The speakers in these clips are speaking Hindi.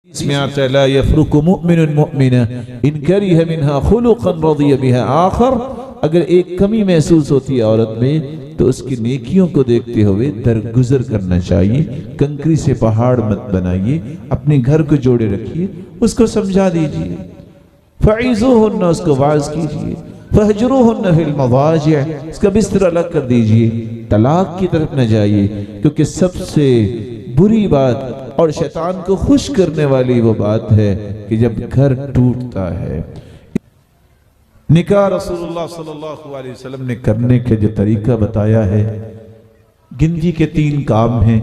इसमें आता है ला यफ्रुकु मुमिनुन मुमिना इन करिह मिनहा खुलुकन रदिय बिहा आखर। अगर एक कमी महसूस होती है औरत में तो उसकी नेकियों को देखते हुए दरगुजर करना चाहिए। कंकरी से पहाड़ मत बनाइए, अपने घर को जोड़े रखिए, उसको समझा दीजिए। फईज़ुहुन्ना, उसको वाज कीजिए। फहजुरुहुन्ना फिल मवाजिअ, उसका बिस्तर अलग कर दीजिए। तलाक की तरफ न जाइए, क्योंकि सबसे बुरी बात और शैतान को खुश करने वाली वो बात है कि जब घर टूटता है। निकाह रसूलुल्लाह सल्लल्लाहु अलैहि वसल्लम ने करने के जो तरीका बताया है, गिनती के 3 काम हैं।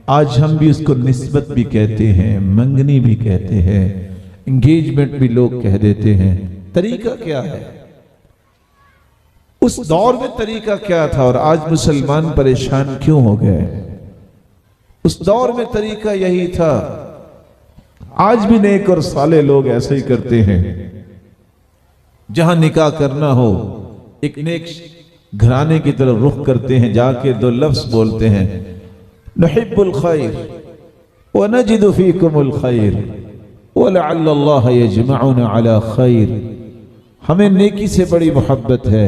आज हम भी उसको निस्बत भी कहते हैं, मंगनी भी कहते हैं, एंगेजमेंट भी लोग कह देते हैं। तरीका क्या है? उस दौर में तरीका क्या था और आज मुसलमान परेशान क्यों हो गए? उस दौर में तरीका यही था। आज भी नेक और साले लोग ऐसे ही करते हैं। जहां निकाह करना हो एक नेक घराने की तरफ रुख करते हैं, जाके 2 लफ्ज बोलते हैं, नुहिब्बुल खैर व नजिदु फीकुमुल खैर व लअल्लल्लाह यजमअना अला खैर। हमें नेकी से बड़ी मोहब्बत है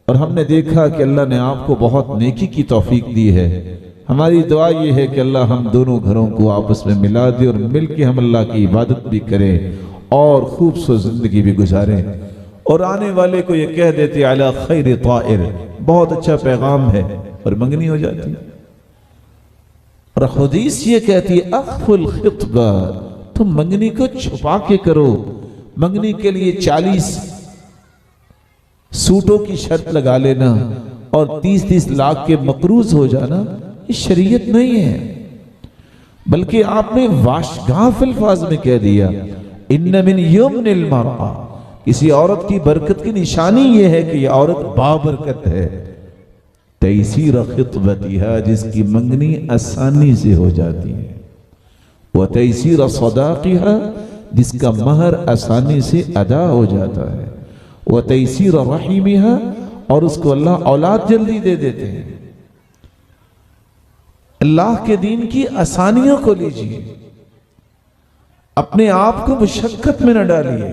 और हमने देखा कि अल्लाह ने आपको बहुत नेकी की तौफीक दी है। हमारी दुआ ये है कि अल्लाह हम दोनों घरों को आपस में मिला दे और मिल के हम अल्लाह की इबादत भी करें और खूबसूरत जिंदगी भी गुजारें। और आने वाले को ये कह देते अला खैर ताइर, बहुत अच्छा पैगाम है, और मंगनी हो जाती है। और हदीस ये कहती है अख्फुल खितबा, तुम मंगनी को छुपा के करो। मंगनी के लिए 40 सूटों की शर्त लगा लेना और 30-30 लाख के मकरूज हो जाना, ये शरीयत नहीं है। बल्कि आपने वाशगाफ अल्फाज में कह दिया इन्न मिन यमनिल मरअ, किसी औरत की बरकत की निशानी ये है कि ये औरत बाबरकत है। तैसीर खितबतिहा, जिसकी मंगनी आसानी से हो जाती है। व तैसीर सदाक़िहा, जिसका महर आसानी से अदा हो जाता है। व तैसीर रहीमिहा, और उसको अल्लाह औलाद जल्दी दे देते हैं। अल्लाह के दीन की आसानियों को लीजिए, अपने आप को मुशक्कत में न डालिए।